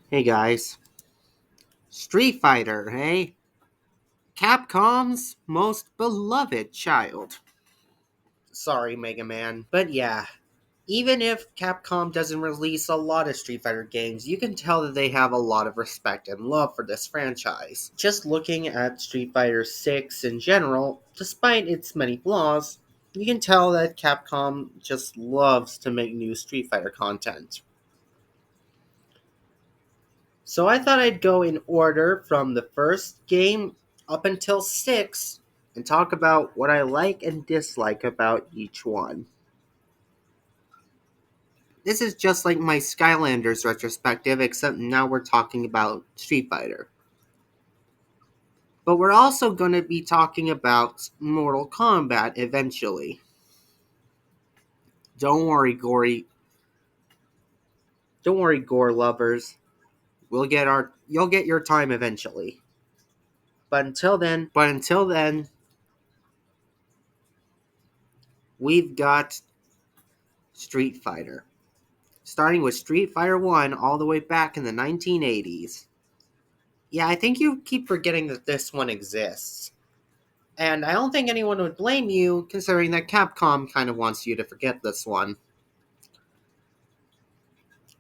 Hey guys, Street Fighter, hey? Capcom's most beloved child. Sorry, Mega Man. But yeah, even if Capcom doesn't release a lot of Street Fighter games, you can tell that they have a lot of respect and love for this franchise. Just looking at Street Fighter 6 in general, despite its many flaws, you can tell that Capcom just loves to make new Street Fighter content. So I thought I'd go in order from the first game up until 6 and talk about what I like and dislike about each one. This is just like my Skylanders retrospective, except now we're talking about Street Fighter. But we're also going to be talking about Mortal Kombat eventually. Don't worry, Don't worry, gore lovers. You'll get your time eventually. But until then, we've got Street Fighter. Starting with Street Fighter 1 all the way back in the 1980s. Yeah, I think you keep forgetting that this one exists. And I don't think anyone would blame you, considering that Capcom kind of wants you to forget this one.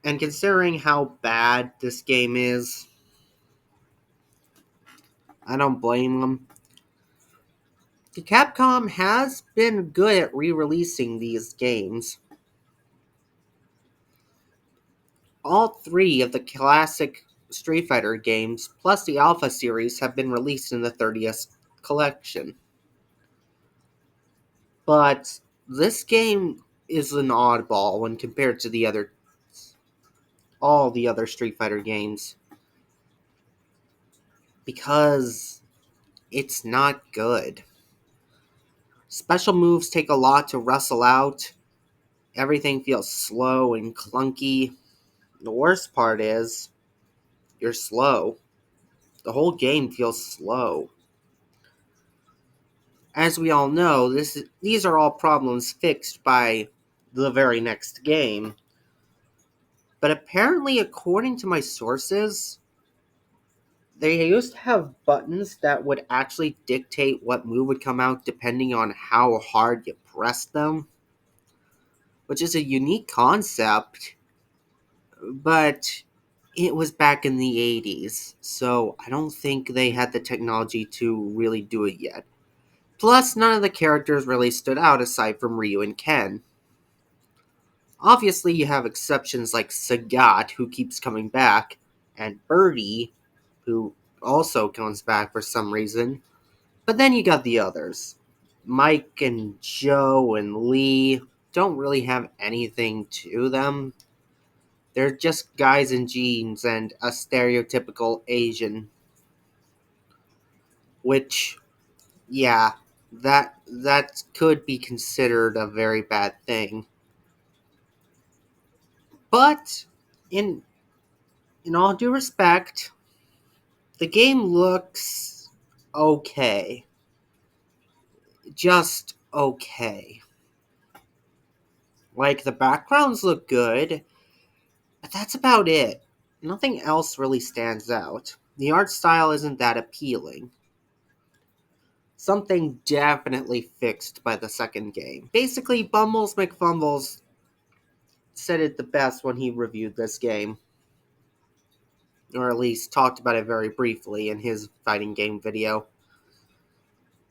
And considering how bad this game is, I don't blame them. Capcom has been good at re-releasing these games. All three of the classic Street Fighter games, plus the Alpha series, have been released in the 30th collection. But this game is an oddball when compared to all the other Street Fighter games, because it's not good. Special moves take a lot to wrestle out. Everything feels slow and clunky. The worst part is, you're slow. The whole game feels slow. As we all know, these are all problems fixed by the very next game. But apparently, according to my sources, they used to have buttons that would actually dictate what move would come out depending on how hard you pressed them, which is a unique concept, but it was back in the 80s, so I don't think they had the technology to really do it yet. Plus, none of the characters really stood out aside from Ryu and Ken. Obviously, you have exceptions like Sagat, who keeps coming back, and Birdie, who also comes back for some reason. But then you got the others. Mike and Joe and Lee don't really have anything to them. They're just guys in jeans and a stereotypical Asian. Which, yeah, that could be considered a very bad thing. But in in all due respect, the game looks okay. Just okay. Like, the backgrounds look good, but that's about it. Nothing else really stands out. The art style isn't that appealing. Something definitely fixed by the second game. Basically, Bumbles McFumbles said it the best when he reviewed this game, or at least talked about it very briefly in his fighting game video.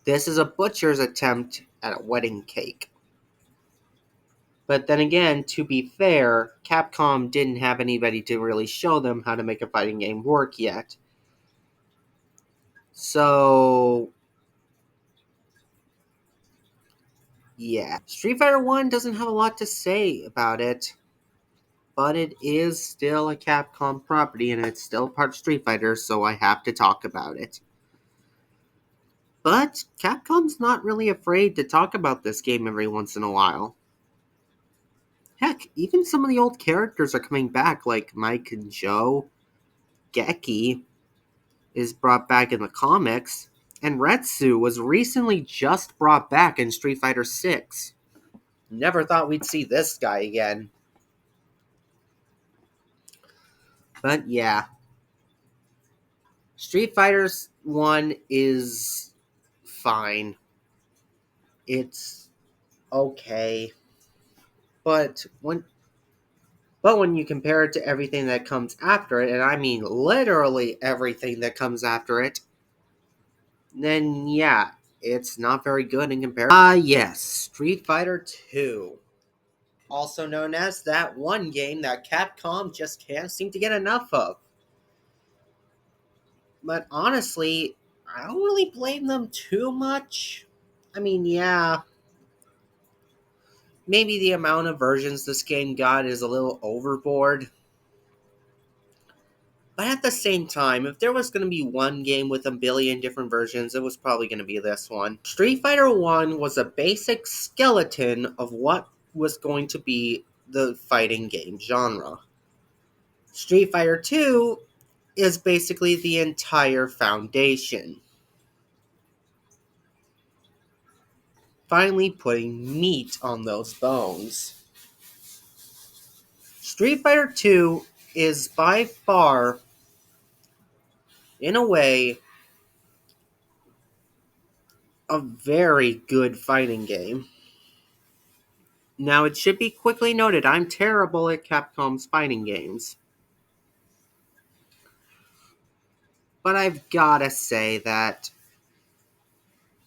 This is a butcher's attempt at a wedding cake. But then again, to be fair, Capcom didn't have anybody to really show them how to make a fighting game work yet. So, yeah. Street Fighter 1 doesn't have a lot to say about it, but it is still a Capcom property and it's still part of Street Fighter, so I have to talk about it. But Capcom's not really afraid to talk about this game every once in a while. Heck, even some of the old characters are coming back, like Mike and Joe. Geki is brought back in the comics, and Retsu was recently just brought back in Street Fighter 6. Never thought we'd see this guy again. But yeah, Street Fighter's 1 is fine. It's okay. But when you compare it to everything that comes after it, and I mean literally everything that comes after it, then yeah, it's not very good in comparison. Yes, Street Fighter 2. Also known as that one game that Capcom just can't seem to get enough of. But honestly, I don't really blame them too much. I mean, yeah, maybe the amount of versions this game got is a little overboard. But at the same time, if there was going to be one game with a billion different versions, it was probably going to be this one. Street Fighter 1 was a basic skeleton of what was going to be the fighting game genre. Street Fighter 2 is basically the entire foundation. Finally putting meat on those bones. Street Fighter 2 is by far, in a way, a very good fighting game. Now, it should be quickly noted I'm terrible at Capcom's fighting games. But I've gotta say that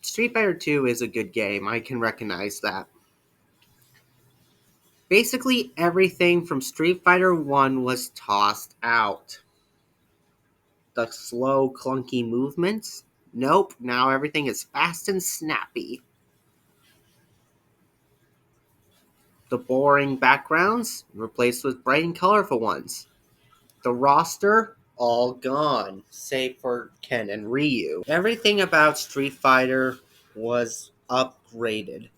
Street Fighter 2 is a good game. I can recognize that. Basically, everything from Street Fighter 1 was tossed out. The slow, clunky movements? Nope, now everything is fast and snappy. The boring backgrounds? Replaced with bright and colorful ones. The roster? All gone, save for Ken and Ryu. Everything about Street Fighter was upgraded.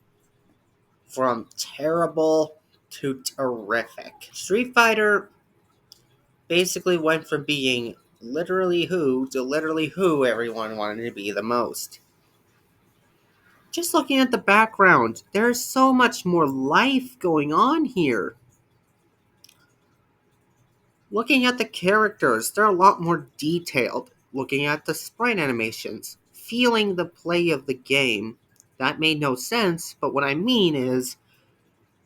From terrible to terrific. Street Fighter basically went from being literally who to literally who everyone wanted to be the most. Just looking at the background, there's so much more life going on here. Looking at the characters, they're a lot more detailed. Looking at the sprite animations, feeling the play of the game. That made no sense, but what I mean is,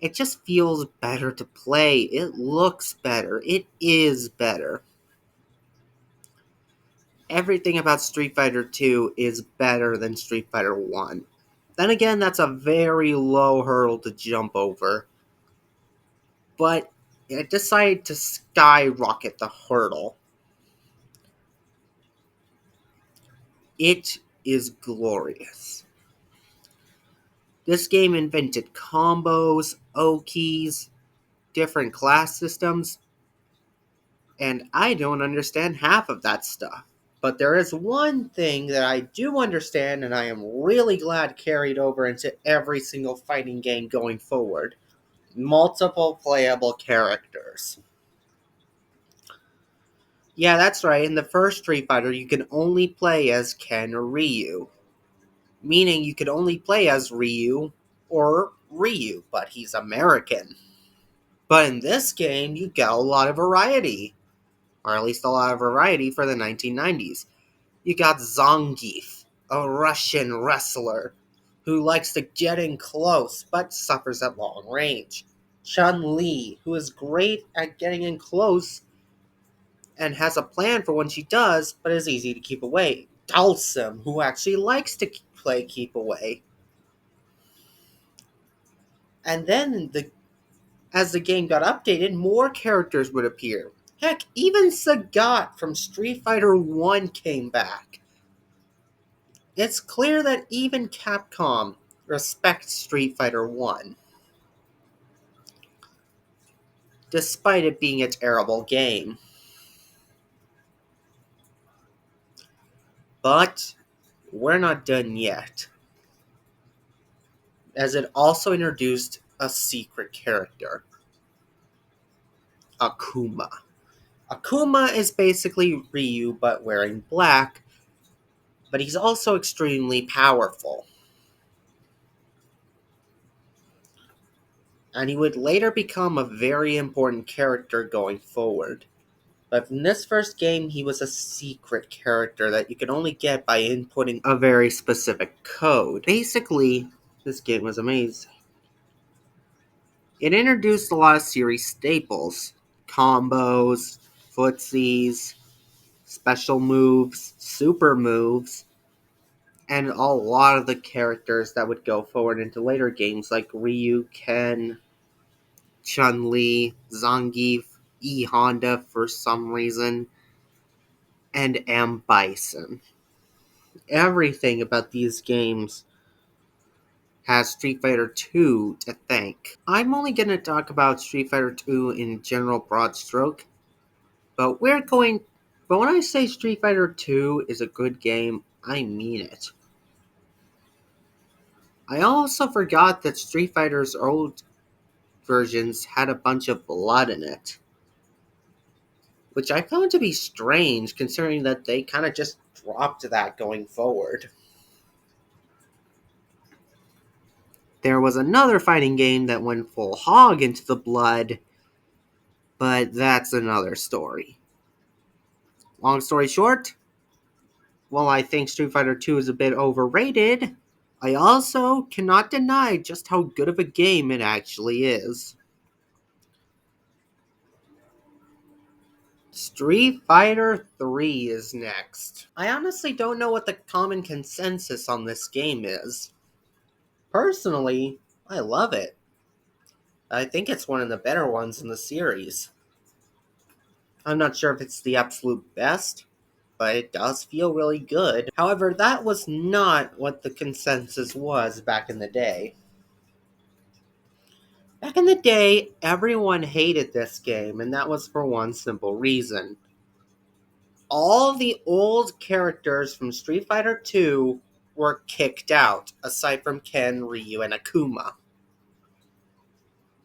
it just feels better to play. It looks better. It is better. Everything about Street Fighter 2 is better than Street Fighter 1. Then again, that's a very low hurdle to jump over. But I decided to skyrocket the hurdle. It is glorious. This game invented combos, O-keys, different class systems, and I don't understand half of that stuff. But there is one thing that I do understand, and I am really glad carried over into every single fighting game going forward. Multiple playable characters. Yeah, that's right, in the first Street Fighter you can only play as Ken or Ryu. Meaning you could only play as Ryu or Ryu, but he's American. But in this game, you get a lot of variety. Or at least a lot of variety for the 1990s. You got Zangief, a Russian wrestler who likes to get in close but suffers at long range. Chun-Li, who is great at getting in close and has a plan for when she does, but is easy to keep away. Dalsum, who actually likes to play keep away. And then, as the game got updated, more characters would appear. Heck, even Sagat from Street Fighter 1 came back. It's clear that even Capcom respects Street Fighter 1, despite it being a terrible game. But we're not done yet, as it also introduced a secret character, Akuma. Akuma is basically Ryu but wearing black, but he's also extremely powerful. And he would later become a very important character going forward. But in this first game, he was a secret character that you could only get by inputting a very specific code. Basically, this game was amazing. It introduced a lot of series staples: combos, footsies, special moves, super moves, and a lot of the characters that would go forward into later games like Ryu, Ken, Chun-Li, Zangief, E Honda for some reason, and M Bison. Everything about these games has Street Fighter 2 to thank. I'm only going to talk about Street Fighter 2 in general broad stroke, but when I say Street Fighter 2 is a good game, I mean it. I also forgot that Street Fighter's old versions had a bunch of blood in it, which I found to be strange considering that they kind of just dropped that going forward. There was another fighting game that went full hog into the blood, but that's another story. Long story short, while I think Street Fighter 2 is a bit overrated, I also cannot deny just how good of a game it actually is. Street Fighter 3 is next. I honestly don't know what the common consensus on this game is. Personally, I love it. I think it's one of the better ones in the series. I'm not sure if it's the absolute best, but it does feel really good. However, that was not what the consensus was back in the day. Back in the day, everyone hated this game, and that was for one simple reason. All the old characters from Street Fighter 2 were kicked out, aside from Ken, Ryu, and Akuma.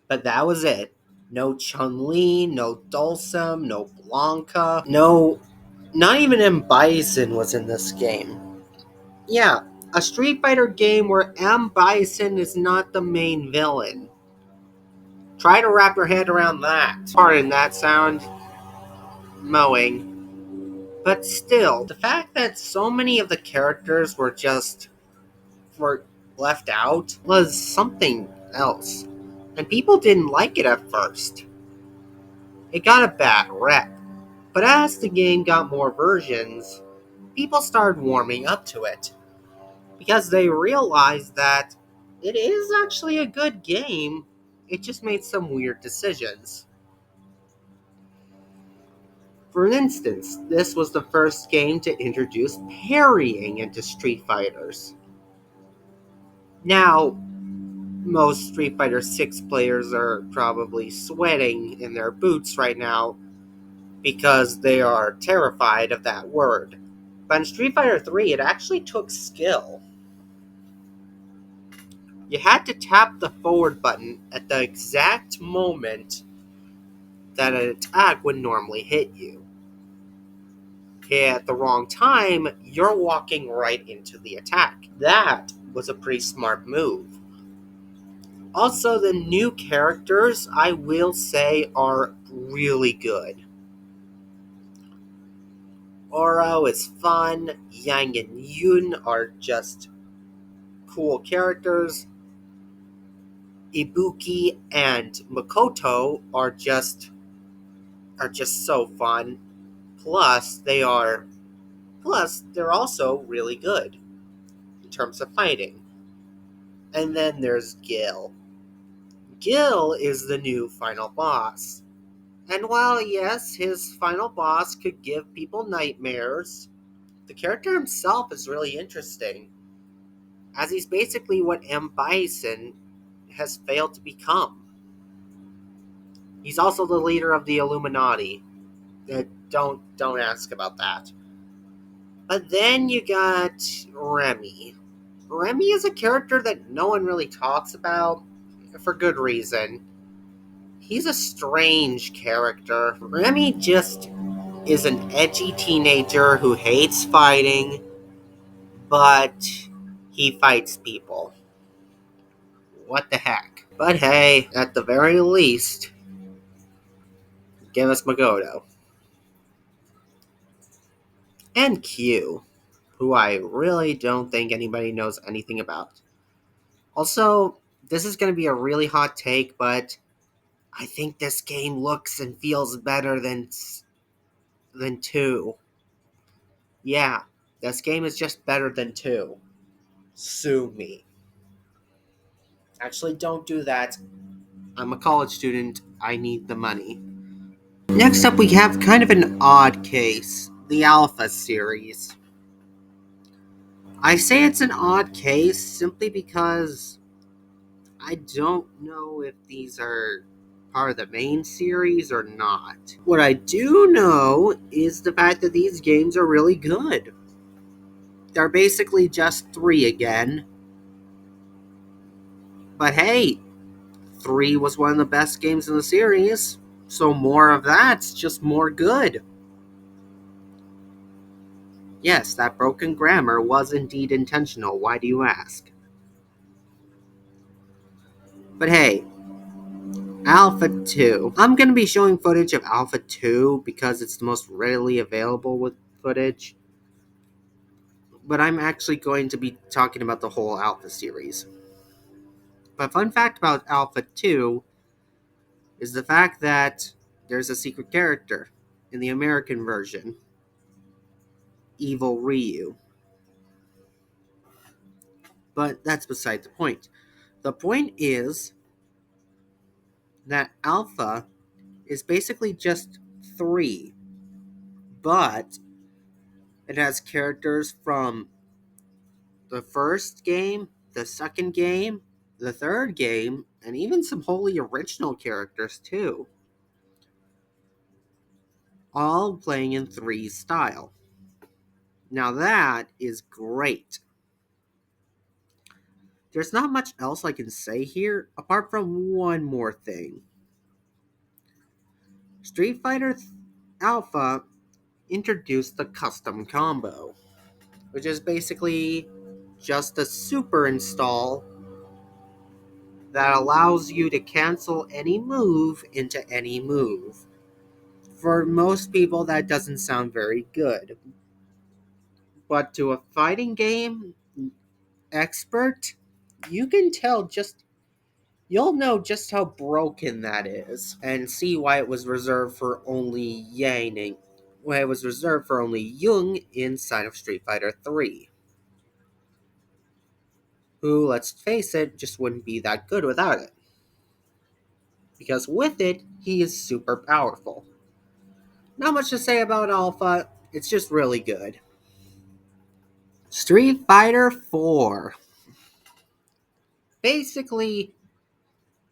But that was it. No Chun-Li, no Dulcim, no Blanca, not even M. Bison was in this game. Yeah, a Street Fighter game where M. Bison is not the main villain. Try to wrap your head around that. Pardon that sound. Mowing. But still, the fact that so many of the characters were left out was something else. And people didn't like it at first. It got a bad rep. But as the game got more versions, people started warming up to it. Because they realized that it is actually a good game, it just made some weird decisions. For instance, this was the first game to introduce parrying into Street Fighters. Now, most Street Fighter 6 players are probably sweating in their boots right now because they are terrified of that word. But in Street Fighter 3, it actually took skill. You had to tap the forward button at the exact moment that an attack would normally hit you. At the wrong time, you're walking right into the attack. That was a pretty smart move. Also, the new characters, I will say, are really good. Oro is fun, Yang and Yun are just cool characters. Ibuki and Makoto are just so fun. Plus they're also really good in terms of fighting. And then there's Gil. Gil is the new final boss. And while yes, his final boss could give people nightmares, the character himself is really interesting, as he's basically what M. Bison has failed to become. He's also the leader of the Illuminati. Don't ask about that. But then you got Remy. Remy is a character that no one really talks about, for good reason. He's a strange character. Remy just is an edgy teenager who hates fighting, but he fights people. What the heck? But hey, at the very least, give us Magoto. and Q, who I really don't think anybody knows anything about. Also, this is going to be a really hot take, but I think this game looks and feels better than 2. Yeah, this game is just better than 2. Sue me. Actually, don't do that. I'm a college student. I need the money. Next up, we have kind of an odd case, the Alpha series. I say it's an odd case simply because I don't know if these are part of the main series or not. What I do know is the fact that these games are really good. They're basically just 3 again. But hey, 3 was one of the best games in the series, so more of that's just more good. Yes, that broken grammar was indeed intentional, why do you ask? But hey, Alpha 2. I'm going to be showing footage of Alpha 2 because it's the most readily available with footage. But I'm actually going to be talking about the whole Alpha series. But fun fact about Alpha 2 is the fact that there's a secret character in the American version, Evil Ryu. But that's beside the point. The point is that Alpha is basically just 3, but it has characters from the first game, the second game, the third game, and even some wholly original characters too. All playing in 3 style. Now that is great. There's not much else I can say here, apart from one more thing. Street Fighter Alpha introduced the custom combo, which is basically just a super install that allows you to cancel any move into any move. For most people, that doesn't sound very good. But to a fighting game expert, you can tell just you'll know just how broken that is and see why it was reserved for only Yang, why it was reserved for only Jung inside of Street Fighter 3. Who, let's face it, just wouldn't be that good without it. Because with it, he is super powerful. Not much to say about Alpha, it's just really good. Street Fighter 4. Basically,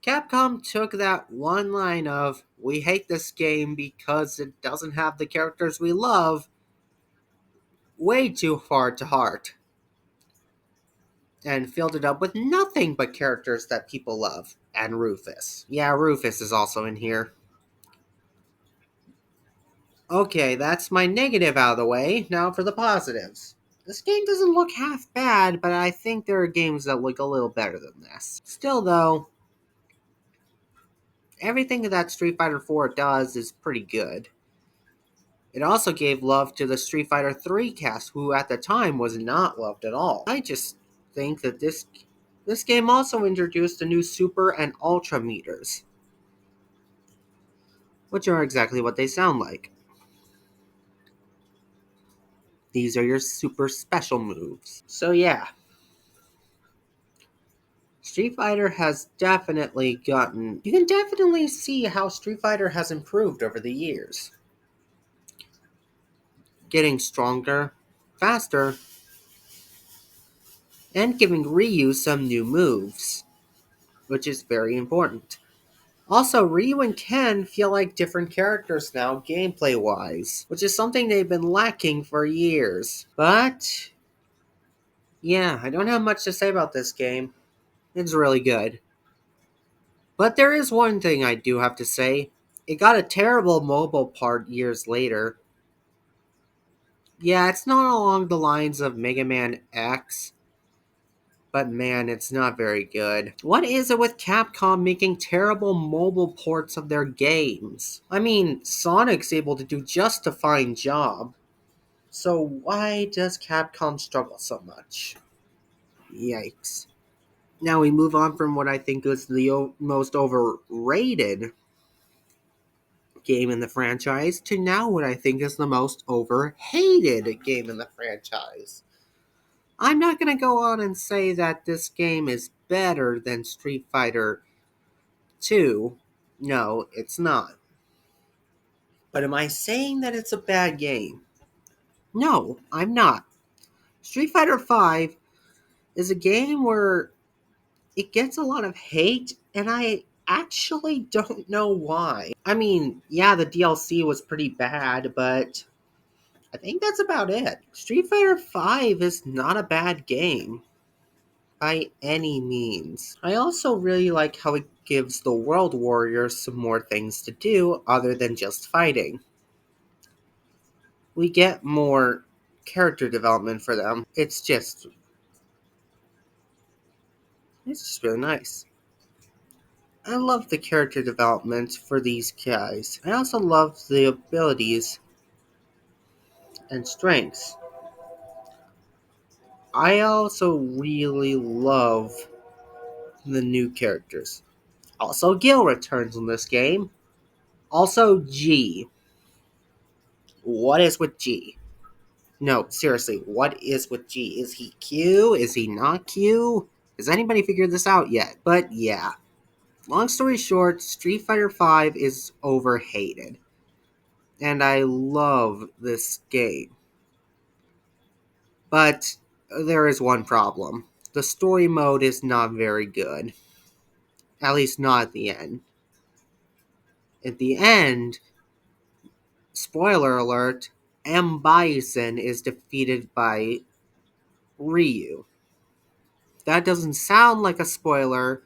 Capcom took that one line of, "We hate this game because it doesn't have the characters we love," way too far to heart, and filled it up with nothing but characters that people love. And Rufus. Yeah, Rufus is also in here. Okay, that's my negative out of the way. Now for the positives. This game doesn't look half bad, but I think there are games that look a little better than this. Still, though, everything that Street Fighter 4 does is pretty good. It also gave love to the Street Fighter 3 cast, who at the time was not loved at all. I just think that this game also introduced the new Super and Ultra meters, which are exactly what they sound like. These are your super special moves. So yeah, Street Fighter has definitely gotten... You can definitely see how Street Fighter has improved over the years. Getting stronger, faster, and giving Ryu some new moves, which is very important. Also, Ryu and Ken feel like different characters now, gameplay-wise, which is something they've been lacking for years. But, yeah, I don't have much to say about this game. It's really good. But there is one thing I do have to say. It got a terrible mobile part years later. Yeah, it's not along the lines of Mega Man X, but man, it's not very good. What is it with Capcom making terrible mobile ports of their games? I mean, Sonic's able to do just a fine job. So why does Capcom struggle so much? Yikes. Now we move on from what I think is the most overrated game in the franchise to now what I think is the most overhated game in the franchise. I'm not going to go on and say that this game is better than Street Fighter 2. No, it's not. But am I saying that it's a bad game? No, I'm not. Street Fighter 5 is a game where it gets a lot of hate, and I actually don't know why. I mean, yeah, the DLC was pretty bad, but I think that's about it. Street Fighter 5 is not a bad game by any means. I also really like how it gives the World Warriors some more things to do other than just fighting. We get more character development for them. It's just really nice. I love the character development for these guys. I also love the abilities and strengths. I also really love the new characters. Also, Gil returns in this game. Also, G. What is with G? No, seriously, what is with G? Is he Q? Is he not Q? Has anybody figured this out yet? But yeah. Long story short, Street Fighter V is overhated. And I love this game. But there is one problem. The story mode is not very good. At least not at the end. At the end, spoiler alert, M. Bison is defeated by Ryu. That doesn't sound like a spoiler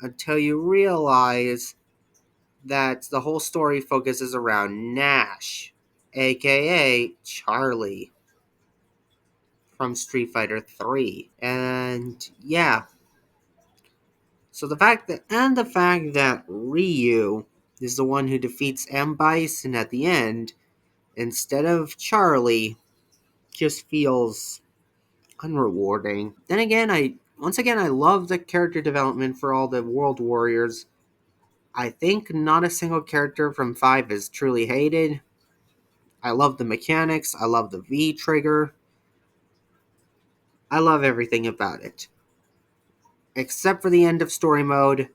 until you realize that the whole story focuses around Nash, aka Charlie from Street Fighter 3. And yeah, so the fact that Ryu is the one who defeats M. Bison at the end instead of Charlie just feels unrewarding. Then again, I love the character development for all the World Warriors. I think not a single character from 5 is truly hated. I love the mechanics, I love the V trigger. I love everything about it. Except for the end of story mode,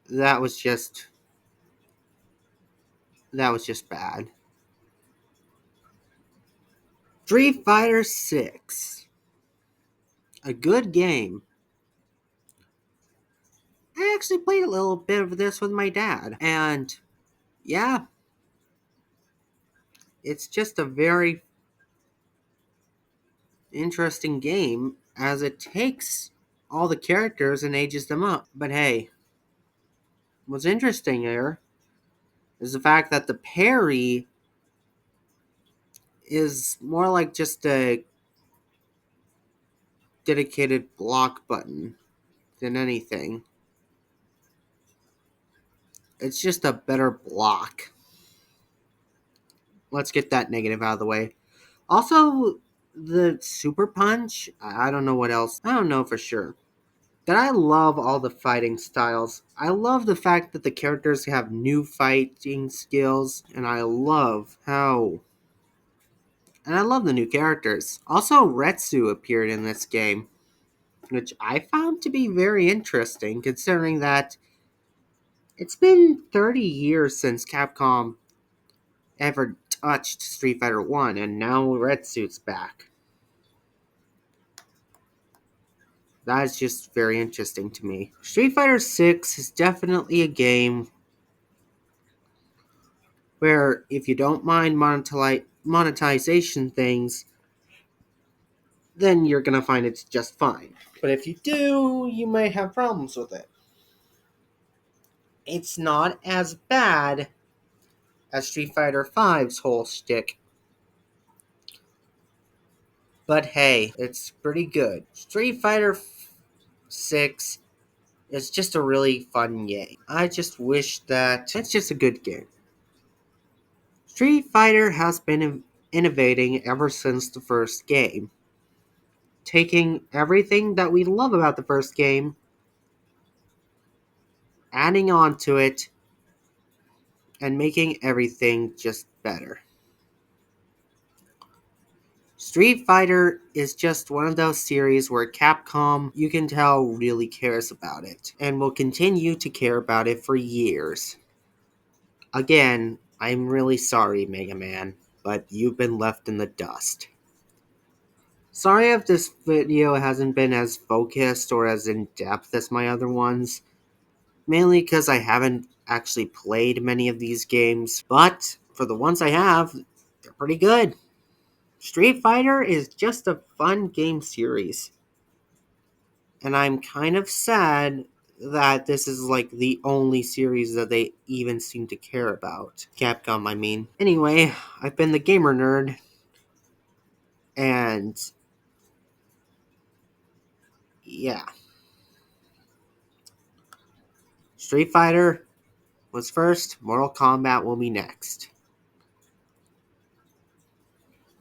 that was just bad. Street Fighter 6. A good game. I actually played a little bit of this with my dad, and yeah, it's just a very interesting game as it takes all the characters and ages them up. But hey, what's interesting here is the fact that the parry is more like just a dedicated block button than anything. It's just a better block. Let's get that negative out of the way. Also, the super punch, I don't know what else. I don't know for sure. That I love all the fighting styles. I love the fact that the characters have new fighting skills, and I love the new characters. Also, Retsu appeared in this game, which I found to be very interesting considering that it's been 30 years since Capcom ever touched Street Fighter 1, and now Retsu's back. That is just very interesting to me. Street Fighter 6 is definitely a game where if you don't mind monetization things, then you're gonna find it's just fine. But if you do, you might have problems with it. It's not as bad as Street Fighter V's whole shtick, but hey, it's pretty good. Street Fighter 6 is just a really fun game. I just wish that it's just a good game. Street Fighter has been innovating ever since the first game, taking everything that we love about the first game, adding on to it, and making everything just better. Street Fighter is just one of those series where Capcom, you can tell, really cares about it, and will continue to care about it for years. Again, I'm really sorry, Mega Man, but you've been left in the dust. Sorry if this video hasn't been as focused or as in-depth as my other ones, mainly because I haven't actually played many of these games, but for the ones I have, they're pretty good. Street Fighter is just a fun game series, and I'm kind of sad that this is like the only series that they even seem to care about. Capcom, I mean. Anyway, I've been the Gamer Nerd, and yeah. Street Fighter was first, Mortal Kombat will be next.